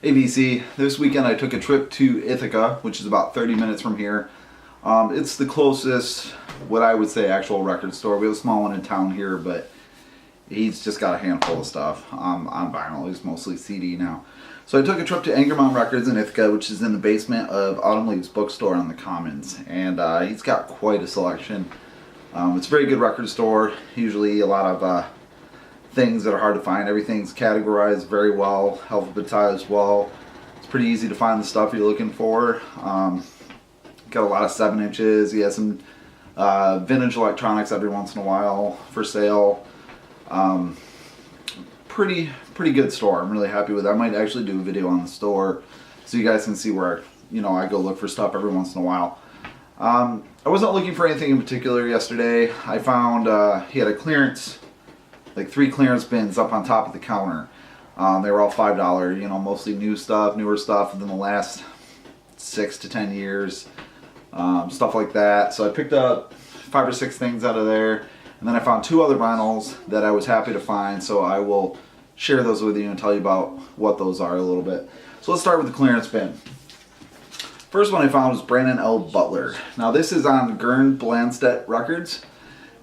Hey VC, this weekend I took a trip to Ithaca, which is about 30 minutes from here. It's the closest, what I would say, actual record store. We have a small one in town here, but he's just got a handful of stuff on vinyl. He's mostly CD now. So I took a trip to Angermont Records in Ithaca, which is in the basement of Autumn Leaves Bookstore on the Commons. And he's got quite a selection. It's a very good record store. Usually a lot of things that are hard to find. Everything's categorized very well, alphabetized well. It's pretty easy to find the stuff you're looking for. Got a lot of 7-inches. He has some vintage electronics every once in a while for sale. Pretty good store. I'm really happy with it. I might actually do a video on the store so you guys can see where I go look for stuff every once in a while. I wasn't looking for anything in particular yesterday. I found he had a clearance, like 3 clearance bins up on top of the counter. They were all $5, mostly new stuff, newer stuff within the last 6 to 10 years, stuff like that. So I picked up 5 or 6 things out of there, and then I found 2 other vinyls that I was happy to find, so I will share those with you and tell you about what those are a little bit. So let's start with the clearance bin. First one I found was Brandon L Butler. Now this is on Gern Blandstedt Records,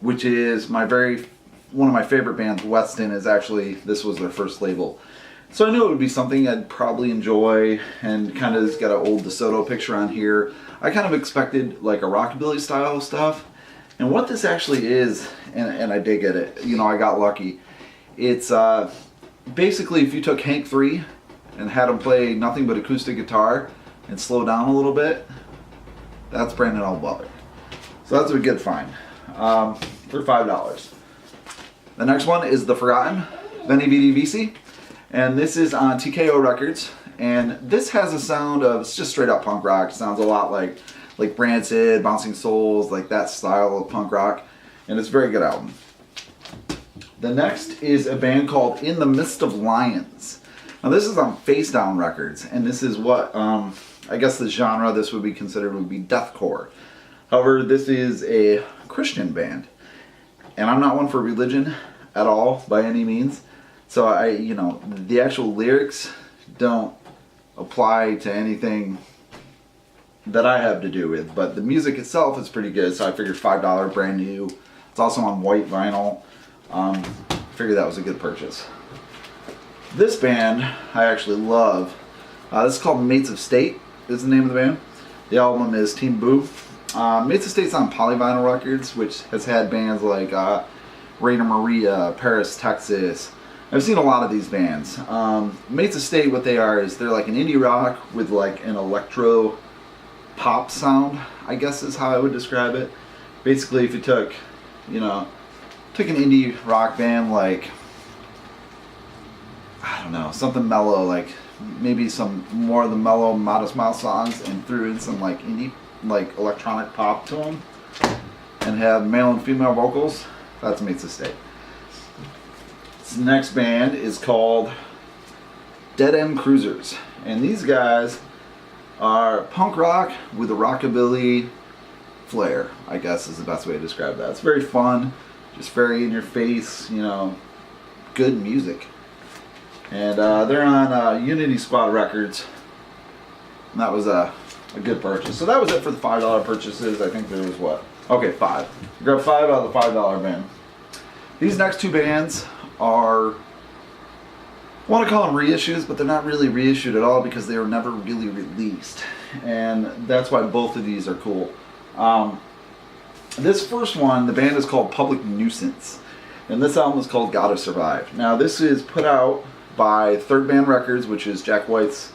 which is one of my favorite bands. Weston is actually, this was their first label. So I knew it would be something I'd probably enjoy, and kind of got an old DeSoto picture on here. I kind of expected like a rockabilly style stuff. And what this actually is, and I did get it, I got lucky. It's basically if you took Hank 3 and had him play nothing but acoustic guitar and slow down a little bit, that's Brandon L Butler. So that's a good find for $5. The next one is the Forgotten Bendy VC, and this is on TKO Records, and this has a sound of, it's just straight up punk rock. It sounds a lot like Rancid, Bouncing Souls, like that style of punk rock, and it's a very good album. The next is a band called In the Midst of Lions. Now this is on Face Down Records, and this is what, I guess the genre this would be considered would be deathcore. However, this is a Christian band, and I'm not one for religion at all by any means, so the actual lyrics don't apply to anything that I have to do with, but the music itself is pretty good, so I figured $5, brand new. It's also on white vinyl. Figured that was a good purchase. This band I actually love. This is called Mates of State, is the name of the band. The album is Team Boo. Mates of State's on Polyvinyl Records, which has had bands like Rainer Maria, Paris, Texas. I've seen a lot of these bands. Mates of State, what they are is they're like an indie rock with like an electro pop sound, I guess is how I would describe it. Basically, if you took an indie rock band like, I don't know, something mellow, like maybe some more of the mellow Modest Mouse songs, and threw in some like indie, like electronic pop to them, and have male and female vocals, that's Mates of State. This next band is called Dead End Cruisers, and these guys are punk rock with a rockabilly flair, I guess is the best way to describe that. It's very fun, just very in your face, good music. And they're on Unity Squad Records, and that was a good purchase. So that was it for the $5 purchases. I think there was what? Okay, 5. You grabbed 5 out of the $5 bin. These next 2 bands are, I want to call them reissues, but they're not really reissued at all because they were never really released, and that's why both of these are cool. This first one, the band is called Public Nuisance, and this album is called Gotta Survive. Now this is put out by Third Band Records, which is Jack White's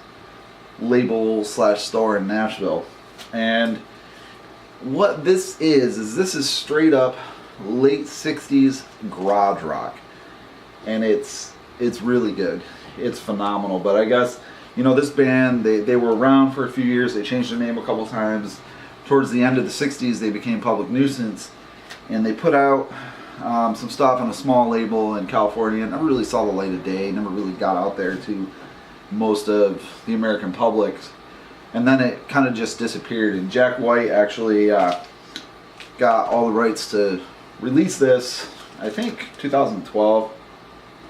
label / store in Nashville, and what this is this is straight up late 60s garage rock, and it's really good. It's phenomenal. But I guess this band, they were around for a few years. They changed their name a couple times. Towards the end of the 60s they became Public Nuisance, and they put out some stuff on a small label in California. It never really saw the light of day, never really got out there to most of the American public, and then it kind of just disappeared. And Jack White actually got all the rights to release this, I think 2012,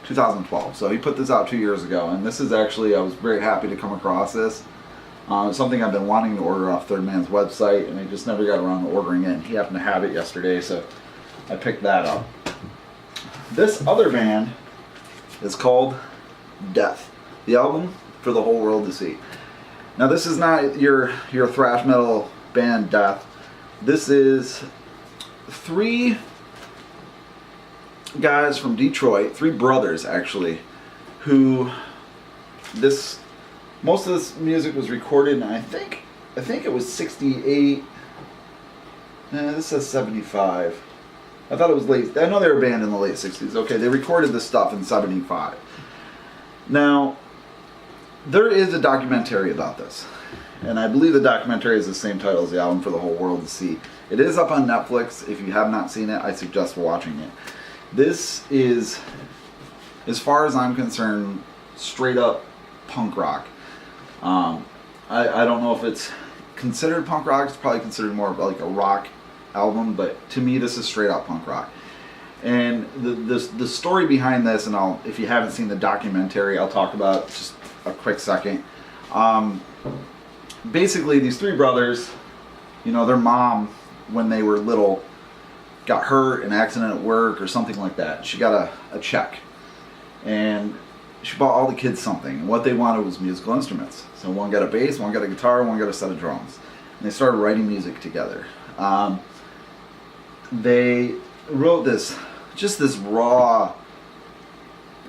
2012. So he put this out 2 years ago, and this is actually, I was very happy to come across this. It's something I've been wanting to order off Third Man's website, and I just never got around to ordering it. He happened to have it yesterday, so I picked that up. This other band is called Death, the album for the whole world to see. Now this is not your thrash metal band Death. This is 3 guys from Detroit, 3 brothers actually, who most of this music was recorded in, I think it was 68. This says 75. I thought it was late. I know they were a band in the late 60s. Okay, they recorded this stuff in 75. Now, there is a documentary about this, and I believe the documentary is the same title as the album for the whole world to see. It is up on Netflix. If you have not seen it, I suggest watching it. This is, as far as I'm concerned, straight up punk rock. I don't know if it's considered punk rock. It's probably considered more of like a rock album, but to me this is straight up punk rock. And the story behind this, and if you haven't seen the documentary, I'll talk about just a quick second. Basically, these 3 brothers, their mom, when they were little, got hurt in an accident at work or something like that. She got a check, and she bought all the kids something, and what they wanted was musical instruments. So one got a bass, one got a guitar, one got a set of drums, and they started writing music together. They wrote this raw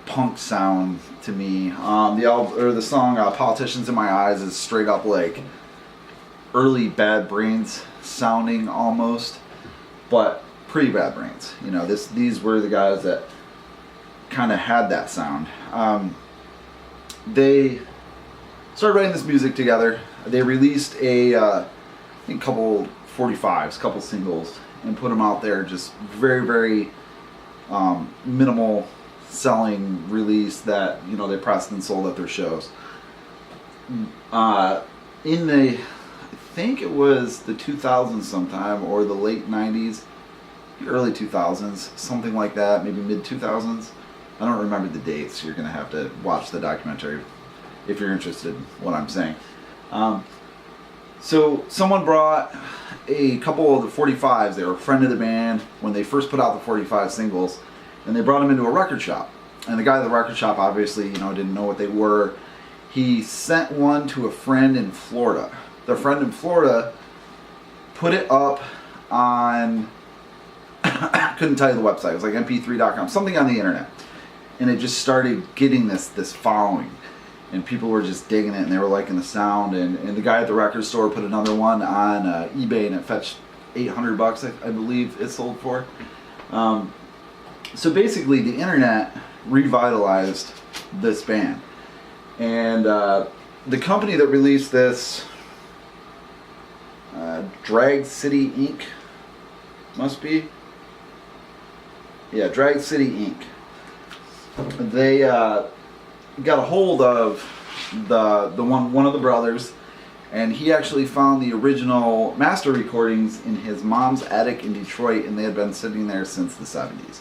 punk sound to me. The song "Politicians in My Eyes" is straight up like early Bad Brains sounding almost, but pretty Bad Brains. These were the guys that kind of had that sound. They started writing this music together. They released I think couple 45s, couple singles, and put them out there. Just very, very minimal selling release that they pressed and sold at their shows. I think it was the 2000s sometime, or the late 90s, early 2000s, something like that, maybe mid 2000s. I don't remember the dates. You're going to have to watch the documentary if you're interested in what I'm saying. So someone brought a couple of the 45s. They were a friend of the band when they first put out the 45 singles, and they brought them into a record shop. And the guy at the record shop obviously, didn't know what they were. He sent one to a friend in Florida. Their friend in Florida put it up on, couldn't tell you the website. It was like mp3.com, something on the internet. And it just started getting this following. And people were just digging it, and they were liking the sound. And the guy at the record store put another one on eBay, and it fetched $800, I believe it sold for. So basically, the internet revitalized this band. And the company that released this, Drag City Inc. must be. Yeah, Drag City Inc. They got a hold of one of the brothers, and he actually found the original master recordings in his mom's attic in Detroit, and they had been sitting there since the 70s.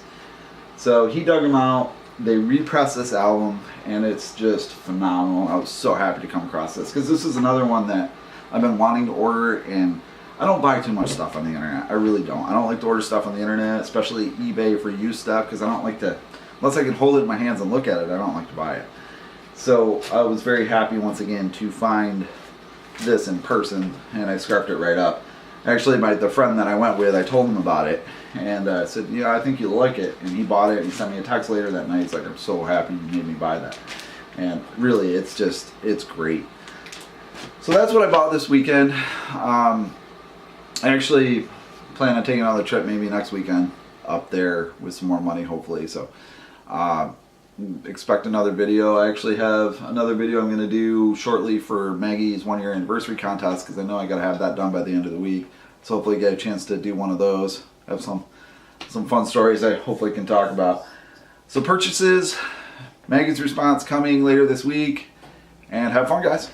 So he dug them out. They repressed this album, and it's just phenomenal. I was so happy to come across this, because this is another one that I've been wanting to order, and I don't buy too much stuff on the internet. I really don't. I don't like to order stuff on the internet, especially eBay for used stuff, because I don't like to, unless I can hold it in my hands and look at it, I don't like to buy it. So I was very happy once again to find this in person, and I scarfed it right up. Actually, the friend that I went with, I told him about it, and I said, yeah, I think you'll like it. And he bought it, and he sent me a text later that night. He's like, I'm so happy you made me buy that. And really, it's great. So that's what I bought this weekend. I actually plan on taking another trip maybe next weekend up there with some more money, hopefully. So expect another video. I actually have another video I'm going to do shortly for Maggie's 1-year anniversary contest, because I know I got to have that done by the end of the week. So hopefully get a chance to do one of those. Have some fun stories I hopefully can talk about. So purchases, Maggie's response coming later this week, and have fun, guys.